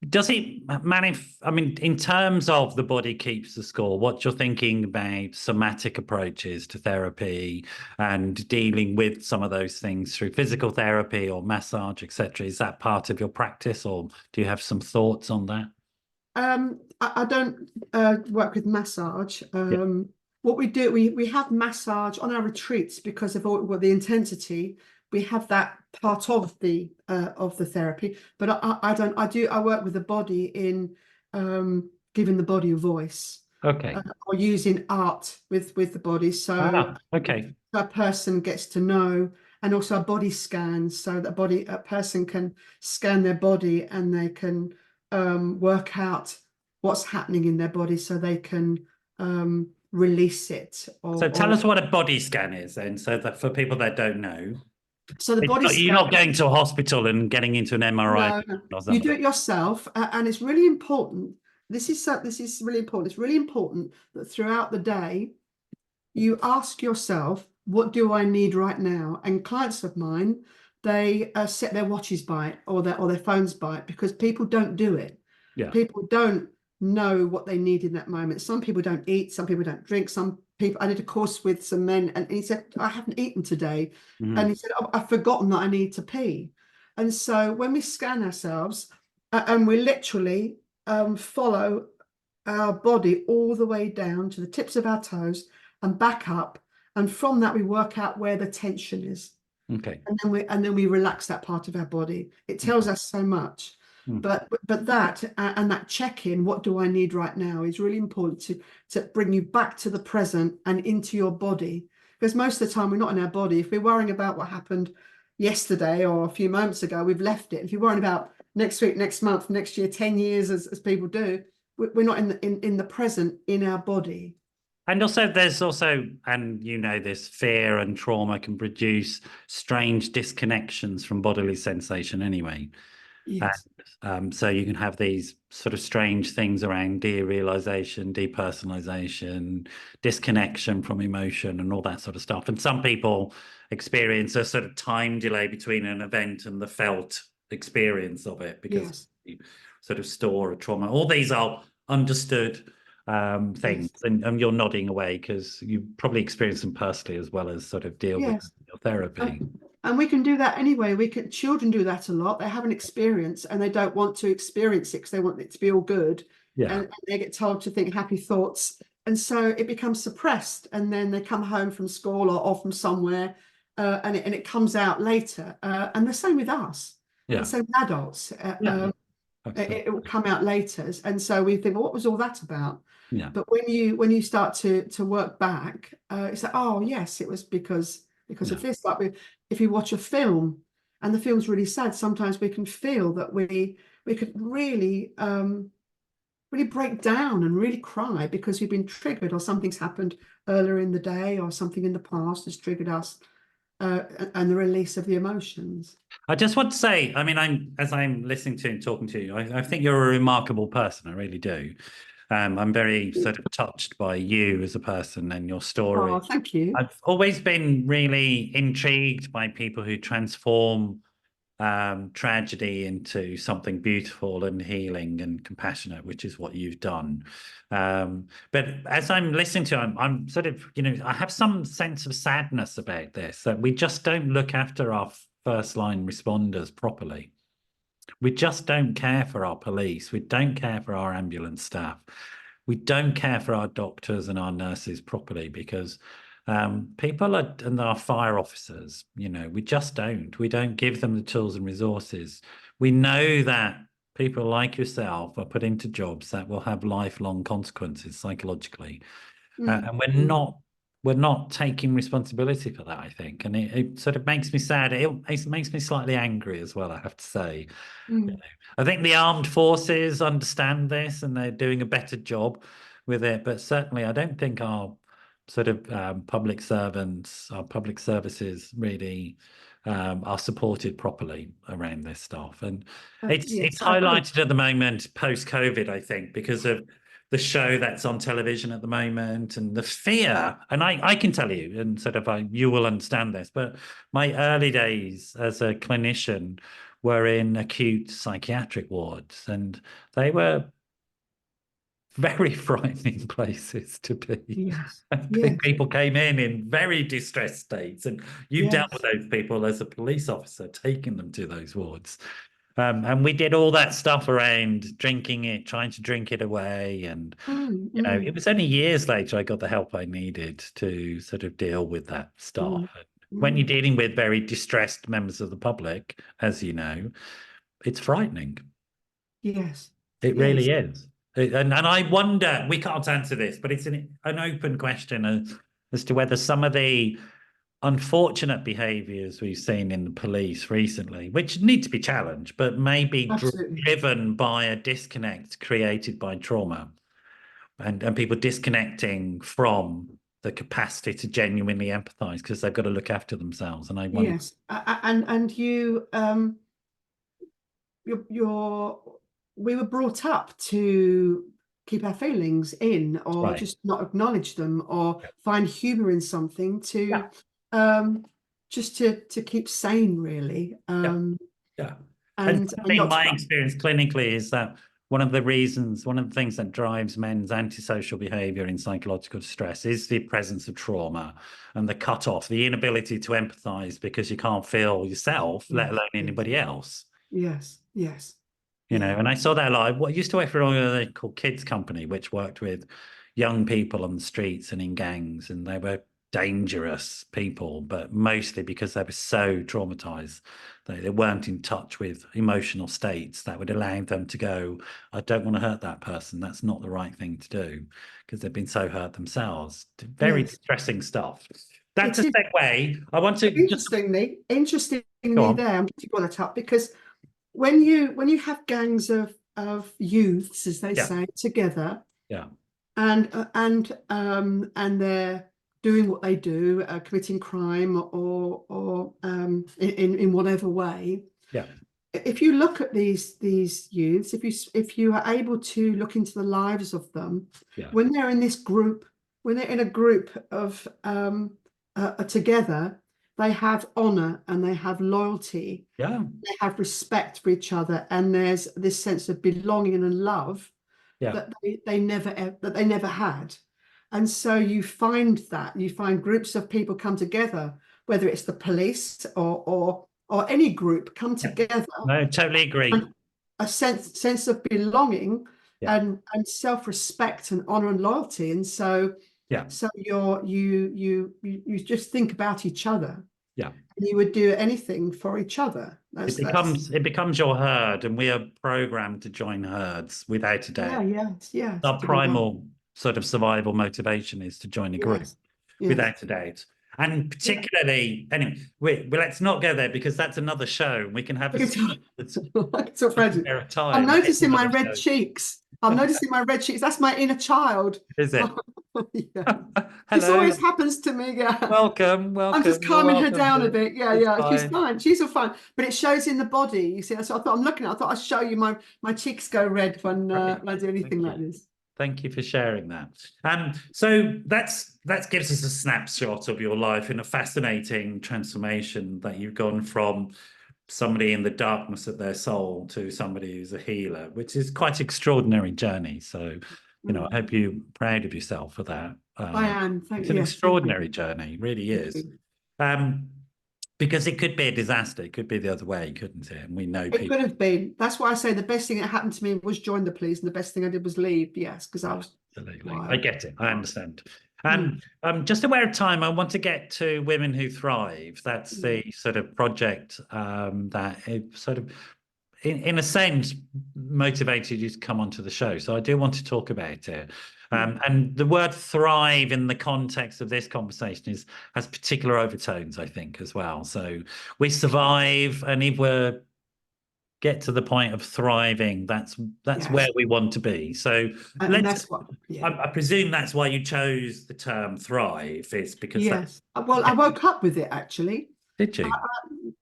Does it I mean, in terms of the body keeps the score, what you're thinking about somatic approaches to therapy and dealing with some of those things through physical therapy or massage, etc., is that part of your practice, or do you have some thoughts on that? I don't work with massage. Yeah. What we do, we have massage on our retreats because of all the intensity. We have that part of the therapy, but I work with the body in giving the body a voice. Okay. Or using art with the body. So okay. a person gets to know, and also a body scan, so that a person can scan their body and they can work out what's happening in their body, so they can release it. So tell us what a body scan is then, so that for people that don't know. So the body scan, you're not going to a hospital and getting into an MRI. No, or you do something. it yourself, and it's really important. This is really important. It's really important that throughout the day you ask yourself, what do I need right now? And clients of mine, they set their watches by it, or their phones by it, because people don't do it. Yeah. People don't know what they need in that moment. Some people don't eat, some people don't drink, some people, I did a course with some men, and he said, I haven't eaten today. And he said, I've forgotten that I need to pee. And so when we scan ourselves, and we literally follow our body all the way down to the tips of our toes and back up, and from that we work out where the tension is. Okay. And then we relax that part of our body. It tells us so much. But that and that check-in, what do I need right now, is really important to bring you back to the present and into your body. Because most of the time we're not in our body. If we're worrying about what happened yesterday or a few moments ago, we've left it. If you're worrying about next week, next month, next year, 10 years, as people do, we're not in the present, in our body. And also there's also, and you know, this fear and trauma can produce strange disconnections from bodily sensation anyway. Yes. And so you can have these sort of strange things around derealization, depersonalization, disconnection from emotion, and all that sort of stuff. And some people experience a sort of time delay between an event and the felt experience of it, because you sort of store a trauma. All these are understood things, and you're nodding away because you probably experience them personally as well as sort of deal with your therapy. And we can do that anyway. Children do that a lot. They have an experience and they don't want to experience it because they want it to be all good. Yeah. and they get told to think happy thoughts. And so it becomes suppressed, and then they come home from school or from somewhere, and it comes out later. And the same with us, and the Yeah. same with adults. Yeah. It will Absolutely. come out later, and so we think, well, what was all that about? Yeah. But when you start to work back, it's like, oh yes, it was because Yeah. of this. Like if you watch a film and the film's really sad, sometimes we can feel that we could really break down and really cry because we've been triggered, or something's happened earlier in the day, or something in the past has triggered us, and the release of the emotions. I just want to say, I mean, as I'm listening to and talking to you, I think you're a remarkable person. I really do. I'm very sort of touched by you as a person and your Oh, story. thank you. I've always been really intrigued by people who transform tragedy into something beautiful and healing and compassionate, which is what you've done. But as I'm listening to, I'm sort of, I have some sense of sadness about this, that we just don't look after our first line responders properly. We just don't care for our police. We don't care for our ambulance staff. We don't care for our doctors and our nurses properly because people are, and our fire officers, we just don't. We don't give them the tools and resources. We know that people like yourself are put into jobs that will have lifelong consequences psychologically. And Mm. we're not taking responsibility for that, I think. And it sort of makes me sad. It makes me slightly angry as well, I have to say. Mm. I think the armed forces understand this and they're doing a better job with it. But certainly, I don't think our sort of public servants, our public services really are supported properly around this stuff. And it's Yes, I agree. highlighted at the moment post-COVID, I think, because of the show that's on television at the moment and the fear. And I can tell you, and sort of you will understand this, but my early days as a clinician were in acute psychiatric wards, and they were very frightening places to be. Yes, And yes, people came in very distressed states, and you dealt with yes. those people as a police officer, taking them to those wards. And we did all that stuff around drinking it, trying to drink it away. And, Mm, it mm, was only years later I got the help I needed to sort of deal with that stuff. mm, And when you're mm. dealing with very distressed members of the public, as you know, it's frightening. Yes, It yes, really is. And I wonder, we can't answer this, but it's an open question as to whether some of the unfortunate behaviors we've seen in the police recently, which need to be challenged, but may be absolutely. driven by a disconnect created by trauma and people disconnecting from the capacity to genuinely empathize because they've got to look after themselves. And I wonder, Yes, and you're we were brought up to keep our feelings in, or right. just not acknowledge them, or find humor in something Yeah. to just to keep sane, really. Yeah. Yeah. And And certainly not to my experience clinically is that one of the things that drives men's antisocial behavior in psychological distress is the presence of trauma and the cutoff, the inability to empathize because you can't feel yourself, let yes, alone yes, anybody else. yes, yes, yeah, And I saw that live. What used to work for an organization called Kids Company, which worked with young people on the streets and in gangs, and they were dangerous people, but mostly because they were so traumatized. They weren't in touch with emotional states that would allow them to go, I don't want to hurt that person. That's not the right thing to do because they've been so hurt themselves. Very yes. distressing stuff. That's It a is. segue. I want to just Interestingly, go on. there, I'm glad you brought that up, because when you have gangs of youths, as they Yeah. say, together, Yeah. and they're doing what they do, committing crime, or in whatever way. Yeah. If you look at these youths, if you are able to look into the lives of them, Yeah. when they're in this group, when they're in a group of together, they have honor and they have loyalty, Yeah. they have respect for each other, and there's this sense of belonging and love Yeah. that they never had. And so you find groups of people come together, whether it's the police or any group come Yeah. together, No, totally agree. and a sense of belonging, Yeah. and self-respect and honor and loyalty. And so Yeah. you just think about each other. Yeah. And you would do anything for each other. It becomes your herd, and we are programmed to join herds without a doubt. yes, Our to be right. primal sort of survival motivation is to join a group, Yes. without a doubt. And particularly, anyway, let's not go there, because that's another show. We can have I'm noticing my red cheeks. I'm noticing my red cheeks. That's my inner child. Is it? Yeah. This Hello. always happens to me. Yeah. Welcome. I'm just calming her down a bit. Yeah. Fine. She's fine. She's all fine. But it shows in the body. You see, that's what I thought. I'm looking at. I thought I'd show you my cheeks go red when I do anything like this. Thank you for sharing that. So that gives us a snapshot of your life in a fascinating transformation, that you've gone from somebody in the darkness of their soul to somebody who's a healer, which is quite an extraordinary journey. So, I hope you're proud of yourself for that. I am. Thank you. It's an extraordinary journey, really is. Because it could be a disaster. It could be the other way, couldn't it? And we know it could have been. That's why I say the best thing that happened to me was join the police, and the best thing I did was leave. Yes, because I was absolutely. I get it. I understand. Just aware of time, I want to get to Women Who Thrive. That's the sort of project that it sort of, in a sense, motivated you to come onto the show. So I do want to talk about it. And the word thrive in the context of this conversation has particular overtones, I think, as well. So we survive, and if we get to the point of thriving, that's where we want to be. So I presume that's why you chose the term thrive. It's because well, I woke up with it, actually. Did you?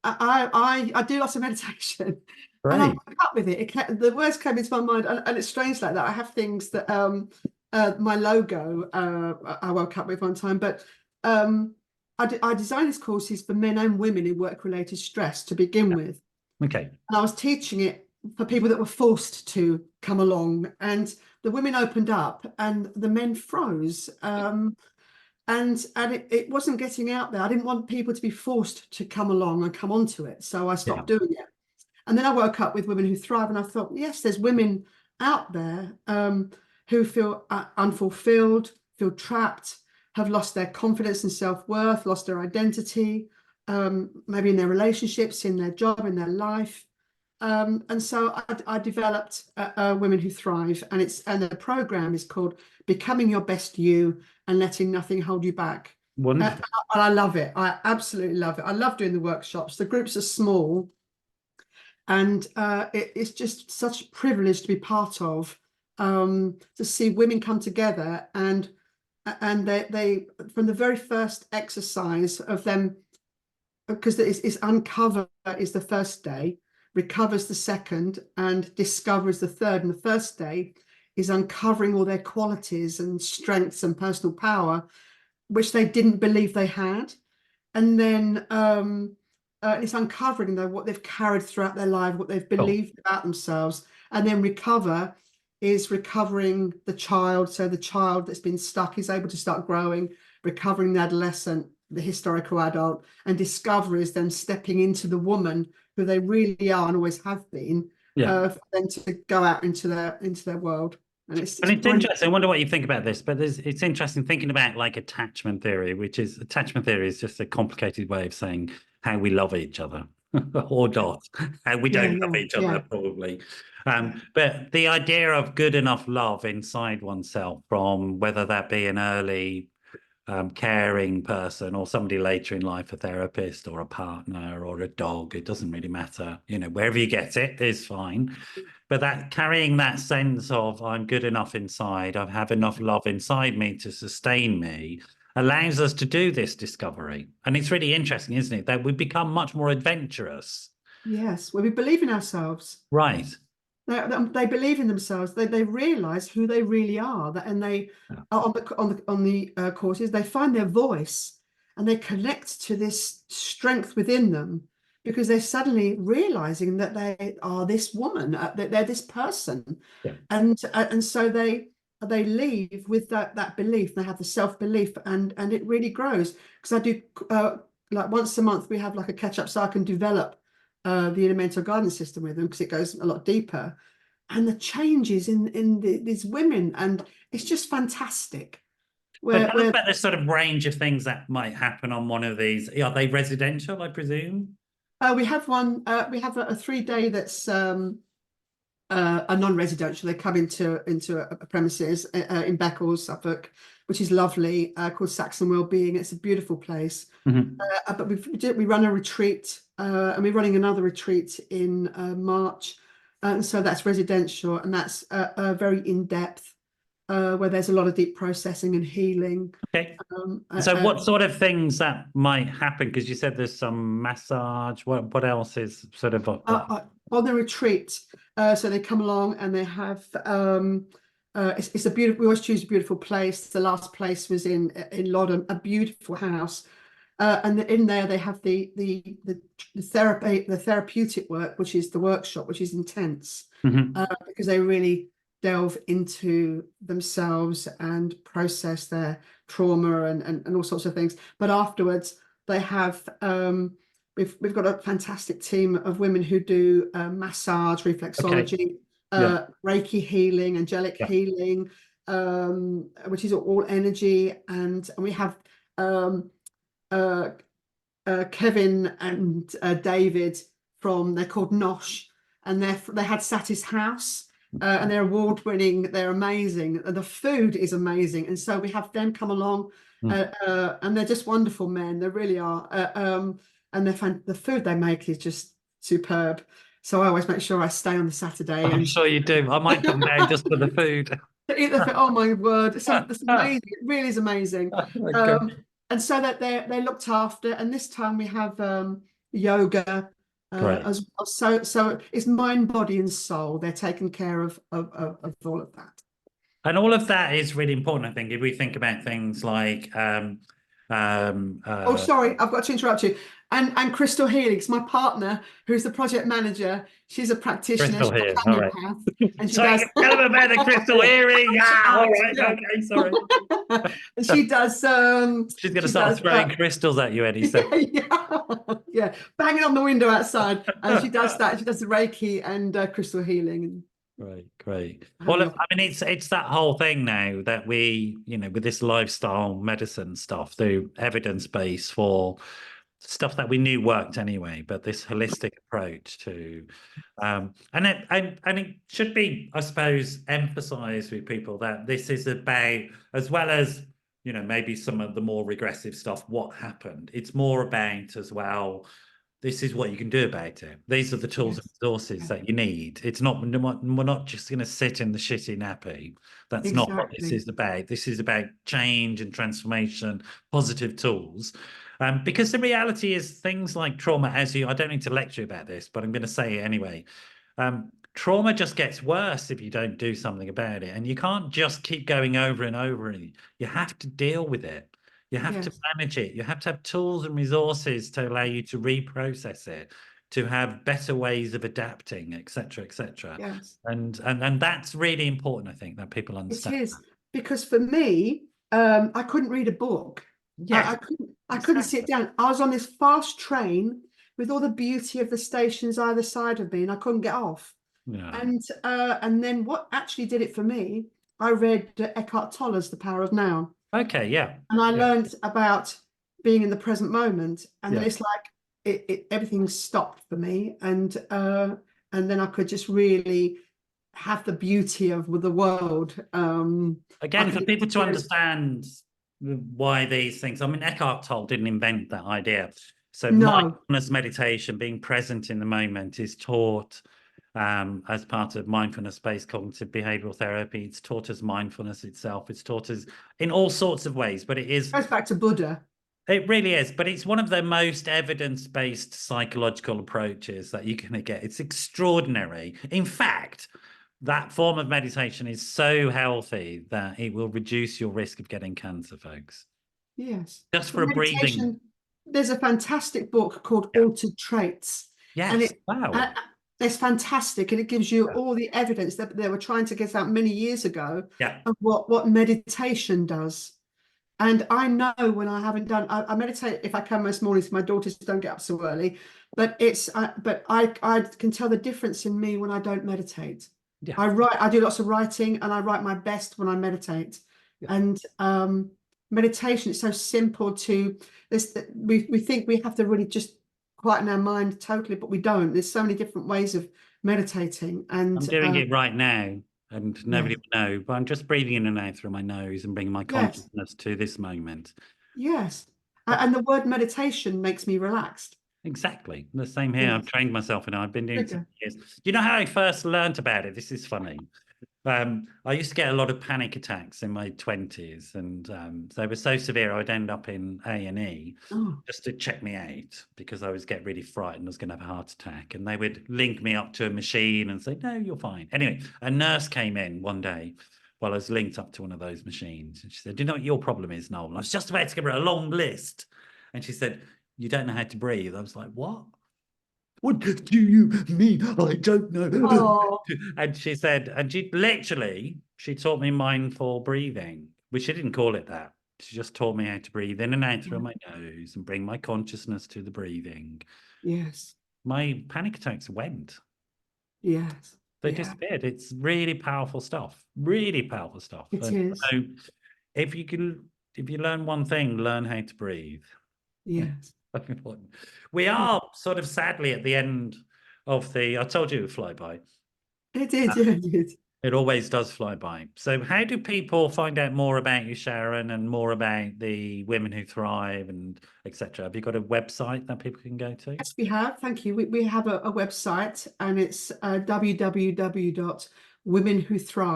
I do lots of meditation. Right. And I woke up with it. The words came into my mind, and it's strange like that. I have things that my logo I woke up with one time, but I designed these courses for men and women in work-related stress to begin with. Okay. And I was teaching it for people that were forced to come along, and the women opened up and the men froze. And it wasn't getting out there. I didn't want people to be forced to come along and come onto it, so I stopped doing it. And then I woke up with Women Who Thrive, and I thought, yes, there's women out there who feel unfulfilled, feel trapped, have lost their confidence and self-worth, lost their identity, maybe in their relationships, in their job, in their life. And so I developed Women Who Thrive, and the program is called Becoming Your Best You and Letting Nothing Hold You Back. Wonderful. And I love it. I absolutely love it. I love doing the workshops. The groups are small, and it's just such a privilege to be part of, to see women come together, and they from the very first exercise of them, because it's uncover is the first day, recovers the second, and discovers the third. And the first day is uncovering all their qualities and strengths and personal power, which they didn't believe they had. And then it's uncovering what they've carried throughout their life, what they've believed about themselves. And then recover is recovering the child. So the child that's been stuck is able to start growing, recovering the adolescent, the historical adult, and discover is them stepping into the woman who they really are and always have been, for them to go out into their world. And it's interesting. I wonder what you think about this, but it's interesting thinking about like attachment theory, attachment theory is just a complicated way of saying how we love each other or not, how we don't love each other, probably. But the idea of good enough love inside oneself, from whether that be an early caring person or somebody later in life, a therapist or a partner or a dog, it doesn't really matter, wherever you get it is fine. But that carrying that sense of I'm good enough inside, I have enough love inside me to sustain me, allows us to do this discovery. And it's really interesting, isn't it, that we become much more adventurous. Yes, well, we believe in ourselves. Right. They believe in themselves. They realize who they really are. And they on the courses, they find their voice, and they connect to this strength within them, because they're suddenly realizing that they are this woman, that they're this person, and so they leave with that belief. They have the self-belief, and it really grows. Because I do like once a month we have like a catch-up, so I can develop the elemental guidance system with them, because it goes a lot deeper. and the changes in these women, and it's just fantastic. But tell us Where about the sort of range of things that might happen on one of these. Are they residential, I presume? we have one, we have a 3-day that's a non-residential. They come into a premises in Beccles, Suffolk, which is lovely, called Saxon Wellbeing. It's a beautiful place. But we run a retreat, and we're running another retreat in March, and so that's residential, and that's very in-depth, where there's a lot of deep processing and healing. Okay. So what sort of things that might happen? Because you said there's some massage. What else is sort of on the retreat? So they come along and they have it's a beautiful. We always choose a beautiful place. The last place was in Loddon, a beautiful house, and in there they have the therapy, the therapeutic work, which is the workshop, which is intense, because they really delve into themselves and process their trauma and all sorts of things. But afterwards, they have we've got a fantastic team of women who do massage, reflexology, Reiki healing, angelic healing, which is all energy, and we have Kevin and David they're called Nosh, and they had Satis House. And they're award-winning, they're amazing, and the food is amazing, and so we have them come along, and they're just wonderful men, they really are, and the food they make is just superb, so I always make sure I stay on the Saturday. I'm sure you do. I might come down just for the food. Oh my word, it's amazing, it really is amazing. And so that they're looked after, and this time we have yoga, as well. So it's mind, body, and soul. They're taking care of all of that. And all of that is really important, I think, if we think about things like oh, sorry, I've got to interrupt you. And Crystal Helix, my partner, who's the project manager, she's a practitioner. Crystal here, all right. And she sorry, does... tell them about the crystal hearing. All right, okay, sorry. And she does. She's going to start throwing crystals at you, Eddie. So. Yeah, banging on the window outside. And she does that. She does the Reiki and crystal healing. Great. Well, I mean, it's that whole thing now that we, with this lifestyle medicine stuff, the evidence base for stuff that we knew worked anyway, but this holistic approach to, and it should be, I suppose, emphasized with people that this is about, as well as, maybe some of the more regressive stuff, what happened. It's more about as well, this is what you can do about it. These are the tools and resources that you need. It's not, we're not just going to sit in the shitty nappy. That's not what this is about. This is about change and transformation, positive tools. Because the reality is things like trauma, I don't need to lecture you about this, but I'm going to say it anyway. Trauma just gets worse if you don't do something about it. And you can't just keep going over and over. You have to deal with it. You have to manage it. You have to have tools and resources to allow you to reprocess it, to have better ways of adapting, etc., etc. Yes. And that's really important, I think, that people understand. It is, because for me, I couldn't read a book. Yes. I couldn't sit down. I was on this fast train with all the beauty of the stations either side of me, and I couldn't get off. Yeah. And then what actually did it for me, I read Eckhart Tolle's The Power of Now. Okay, yeah. And I learned about being in the present moment, and then it's like everything stopped for me, and then I could just really have the beauty of the world. Again, for people to understand why these things, I mean, Eckhart Tolle didn't invent that idea. So mindfulness meditation, being present in the moment, is taught as part of mindfulness-based cognitive behavioral therapy. It's taught as mindfulness itself. It's taught as in all sorts of ways, but it goes back to Buddha. It really is, but it's one of the most evidence-based psychological approaches that you can get. It's extraordinary. In fact, that form of meditation is so healthy that it will reduce your risk of getting cancer, folks. Yes. Just for a breathing. There's a fantastic book called Altered Traits. Yes. Wow. It's fantastic, and it gives you all the evidence that they were trying to get out many years ago of what meditation does. And I know when I haven't done, I meditate if I can most mornings. My daughters don't get up so early, but I can tell the difference in me when I don't meditate. Yeah. I do lots of writing, and I write my best when I meditate. Yeah. And meditation is so simple to this. We think we have to really just quieten our mind totally, but we don't. There's so many different ways of meditating, I'm and doing it right now, and nobody yeah, will know, but I'm just breathing in and out through my nose and bringing my yes, consciousness to this moment. yes. That's And the word meditation makes me relaxed. exactly the same here. I've Yes. trained myself and I've been doing it for Okay. years. You know how I first learned about it? This is funny. I used to get a lot of panic attacks in my 20s, and they were so severe I'd end up in A&E Oh, just to check me out because I was getting really frightened I was going to have a heart attack. And they would link me up to a machine and say, "No, you're fine." Anyway, a nurse came in one day while I was linked up to one of those machines, and she said, "Do you know what your problem is, Noel?" And I was just about to give her a long list, and she said, "You don't know how to breathe." I was like, "What? What do you mean? I don't know." oh, And she said, and she taught me mindful breathing, which she didn't call it that. She just taught me how to breathe in and out through my nose and bring my consciousness to the breathing. yes, My panic attacks went. yes, They yeah. disappeared. It's really powerful stuff. Really powerful stuff. It And is. so if you learn one thing, learn how to breathe. Yes, That's important. We are sort of sadly at the end of I told you it would fly by. it did. Yeah, it did. It always does fly by. So how do people find out more about you, Sharon, and more about the Women Who Thrive and etc.? Have you got a website that people can go to? Yes, we have. Thank you. We have a website, and it's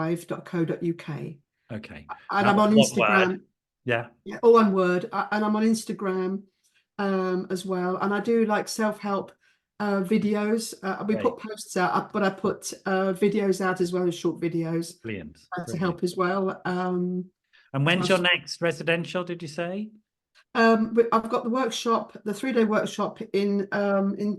www.womenwhothrive.co.uk. Okay. And I'm on One word. Instagram. Yeah. Yeah, all one word. And I'm on Instagram as well. And I do like self-help videos. We Great. put posts out, but I put videos out as well as short videos Brilliant. to Brilliant. help as well. And So when's your next residential, did you say? but I've got the workshop, the 3-day workshop in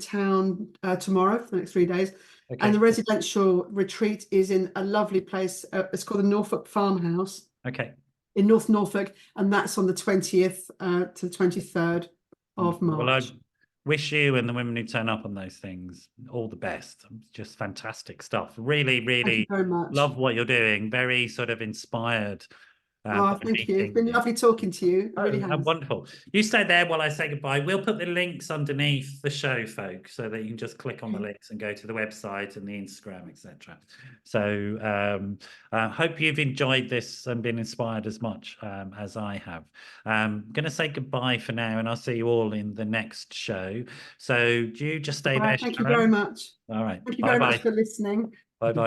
town tomorrow for the next 3 days. And Okay. the residential retreat is in a lovely place. It's called the Norfolk Farmhouse Okay. in North Norfolk, and that's on the 20th to the 23rd of Wonderful. Well, I March. wish you and the women who turn up on those things all the best. Just fantastic stuff. Really, Thank you really very much. love what you're doing. Very sort of inspired Oh, by thank you. It's meeting been you. lovely talking to you. It really Oh, has. wonderful. You stay there while I say goodbye. We'll put the links underneath the show, folks, so that you can just click on the Okay. links and go to the website and the Instagram, etc. So hope you've enjoyed this and been inspired as much as I have. I'm going to say goodbye for now, and I'll see you all in the next show. So do you just stay Bye. there, Thank you very Sharon? much. All right. Thank you very much Bye-bye. for listening. Bye-bye.